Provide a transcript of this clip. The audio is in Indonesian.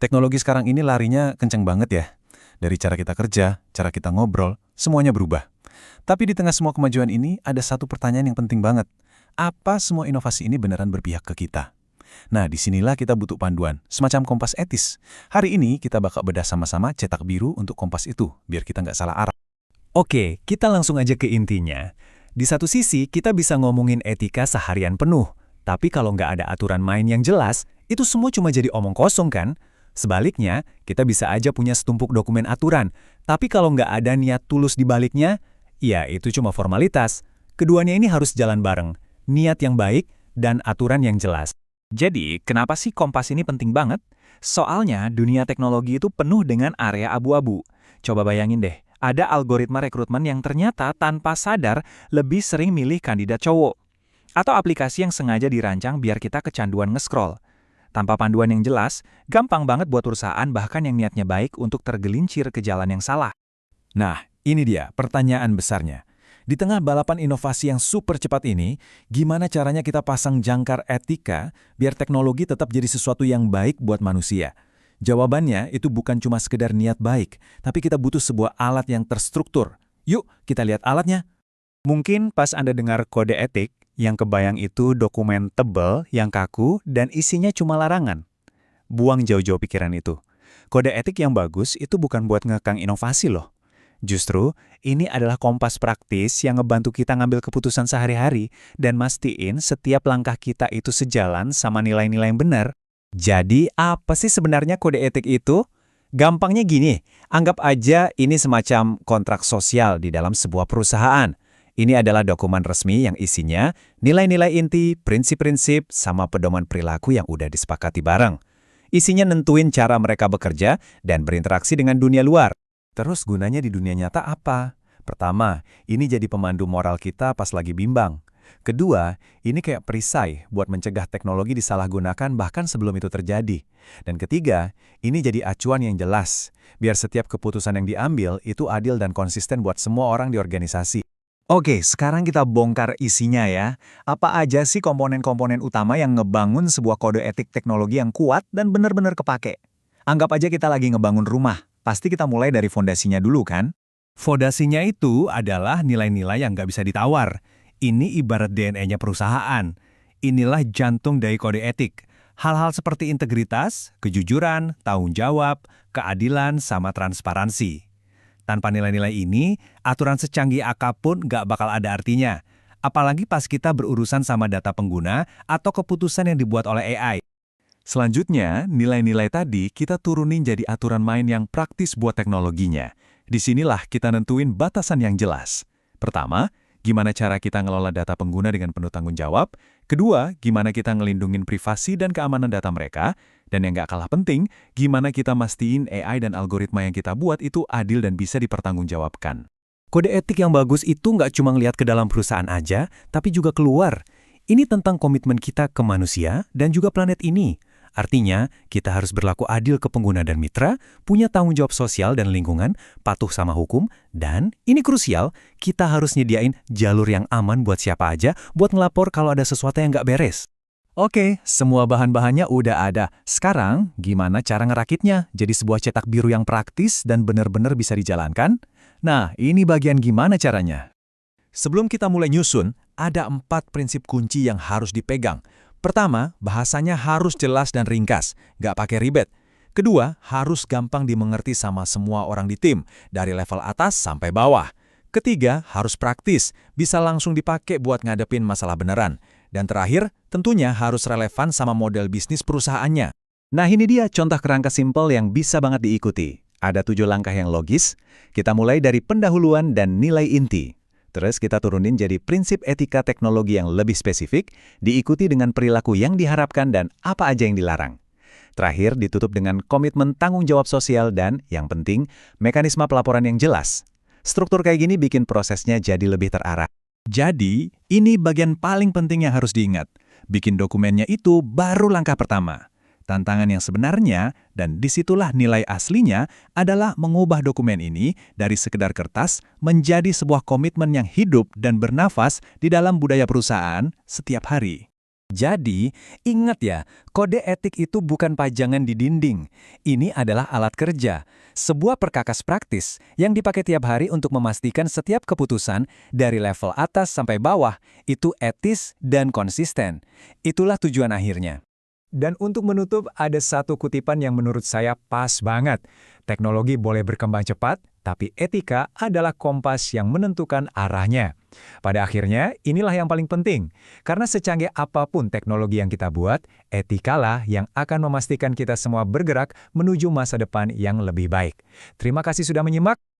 Teknologi sekarang ini larinya kenceng banget ya. Dari cara kita kerja, cara kita ngobrol, semuanya berubah. Tapi di tengah semua kemajuan ini, ada satu pertanyaan yang penting banget. Apa semua inovasi ini beneran berpihak ke kita? Nah, disinilah kita butuh panduan, semacam kompas etis. Hari ini kita bakal bedah sama-sama cetak biru untuk kompas itu, biar kita nggak salah arah. Oke, kita langsung aja ke intinya. Di satu sisi, kita bisa ngomongin etika seharian penuh. Tapi kalau nggak ada aturan main yang jelas, itu semua cuma jadi omong kosong kan? Sebaliknya, kita bisa aja punya setumpuk dokumen aturan. Tapi kalau nggak ada niat tulus di baliknya, ya itu cuma formalitas. Keduanya ini harus jalan bareng. Niat yang baik dan aturan yang jelas. Jadi, kenapa sih kompas ini penting banget? Soalnya, dunia teknologi itu penuh dengan area abu-abu. Coba bayangin deh, ada algoritma rekrutmen yang ternyata tanpa sadar lebih sering milih kandidat cowok. Atau aplikasi yang sengaja dirancang biar kita kecanduan nge-scroll. Tanpa panduan yang jelas, gampang banget buat perusahaan bahkan yang niatnya baik untuk tergelincir ke jalan yang salah. Nah, ini dia pertanyaan besarnya. Di tengah balapan inovasi yang super cepat ini, gimana caranya kita pasang jangkar etika biar teknologi tetap jadi sesuatu yang baik buat manusia? Jawabannya itu bukan cuma sekedar niat baik, tapi kita butuh sebuah alat yang terstruktur. Yuk, kita lihat alatnya. Mungkin pas Anda dengar kode etik, yang kebayang itu dokumen tebal yang kaku dan isinya cuma larangan. Buang jauh-jauh pikiran itu. Kode etik yang bagus itu bukan buat ngekang inovasi loh. Justru, ini adalah kompas praktis yang ngebantu kita ngambil keputusan sehari-hari dan mastiin setiap langkah kita itu sejalan sama nilai-nilai yang benar. Jadi, apa sih sebenarnya kode etik itu? Gampangnya gini, anggap aja ini semacam kontrak sosial di dalam sebuah perusahaan. Ini adalah dokumen resmi yang isinya nilai-nilai inti, prinsip-prinsip, sama pedoman perilaku yang udah disepakati bareng. Isinya nentuin cara mereka bekerja dan berinteraksi dengan dunia luar. Terus gunanya di dunia nyata apa? Pertama, ini jadi pemandu moral kita pas lagi bimbang. Kedua, ini kayak perisai buat mencegah teknologi disalahgunakan bahkan sebelum itu terjadi. Dan ketiga, ini jadi acuan yang jelas, biar setiap keputusan yang diambil itu adil dan konsisten buat semua orang di organisasi. Oke, sekarang kita bongkar isinya ya. Apa aja sih komponen-komponen utama yang ngebangun sebuah kode etik teknologi yang kuat dan benar-benar kepake? Anggap aja kita lagi ngebangun rumah. Pasti kita mulai dari fondasinya dulu kan? Fondasinya itu adalah nilai-nilai yang nggak bisa ditawar. Ini ibarat DNA-nya perusahaan. Inilah jantung dari kode etik. Hal-hal seperti integritas, kejujuran, tanggung jawab, keadilan, sama transparansi. Tanpa nilai-nilai ini, aturan secanggih apapun nggak bakal ada artinya. Apalagi pas kita berurusan sama data pengguna atau keputusan yang dibuat oleh AI. Selanjutnya, nilai-nilai tadi kita turunin jadi aturan main yang praktis buat teknologinya. Disinilah kita nentuin batasan yang jelas. Pertama, gimana cara kita ngelola data pengguna dengan penuh tanggung jawab. Kedua, gimana kita ngelindungin privasi dan keamanan data mereka. Dan yang nggak kalah penting, gimana kita mastiin AI dan algoritma yang kita buat itu adil dan bisa dipertanggungjawabkan. Kode etik yang bagus itu nggak cuma ngeliat ke dalam perusahaan aja, tapi juga keluar. Ini tentang komitmen kita ke manusia dan juga planet ini. Artinya, kita harus berlaku adil ke pengguna dan mitra, punya tanggung jawab sosial dan lingkungan, patuh sama hukum, dan ini krusial, kita harus nyediain jalur yang aman buat siapa aja buat ngelapor kalau ada sesuatu yang nggak beres. Oke, semua bahan-bahannya udah ada. Sekarang, gimana cara ngerakitnya jadi sebuah cetak biru yang praktis dan benar-benar bisa dijalankan? Nah, ini bagian gimana caranya. Sebelum kita mulai nyusun, ada 4 prinsip kunci yang harus dipegang. Pertama, bahasanya harus jelas dan ringkas, nggak pakai ribet. Kedua, harus gampang dimengerti sama semua orang di tim, dari level atas sampai bawah. Ketiga, harus praktis, bisa langsung dipakai buat ngadepin masalah beneran. Dan terakhir, tentunya harus relevan sama model bisnis perusahaannya. Nah ini dia contoh kerangka simpel yang bisa banget diikuti. Ada 7 langkah yang logis, kita mulai dari pendahuluan dan nilai inti. Terus kita turunin jadi prinsip etika teknologi yang lebih spesifik, diikuti dengan perilaku yang diharapkan dan apa aja yang dilarang. Terakhir ditutup dengan komitmen tanggung jawab sosial dan, yang penting, mekanisme pelaporan yang jelas. Struktur kayak gini bikin prosesnya jadi lebih terarah. Jadi, ini bagian paling penting yang harus diingat. Bikin dokumennya itu baru langkah pertama. Tantangan yang sebenarnya, dan disitulah nilai aslinya, adalah mengubah dokumen ini dari sekedar kertas menjadi sebuah komitmen yang hidup dan bernafas di dalam budaya perusahaan setiap hari. Jadi, ingat ya, kode etik itu bukan pajangan di dinding. Ini adalah alat kerja, sebuah perkakas praktis yang dipakai tiap hari untuk memastikan setiap keputusan dari level atas sampai bawah itu etis dan konsisten. Itulah tujuan akhirnya. Dan untuk menutup, ada satu kutipan yang menurut saya pas banget. Teknologi boleh berkembang cepat, tapi etika adalah kompas yang menentukan arahnya. Pada akhirnya, inilah yang paling penting. Karena secanggih apapun teknologi yang kita buat, etikalah yang akan memastikan kita semua bergerak menuju masa depan yang lebih baik. Terima kasih sudah menyimak.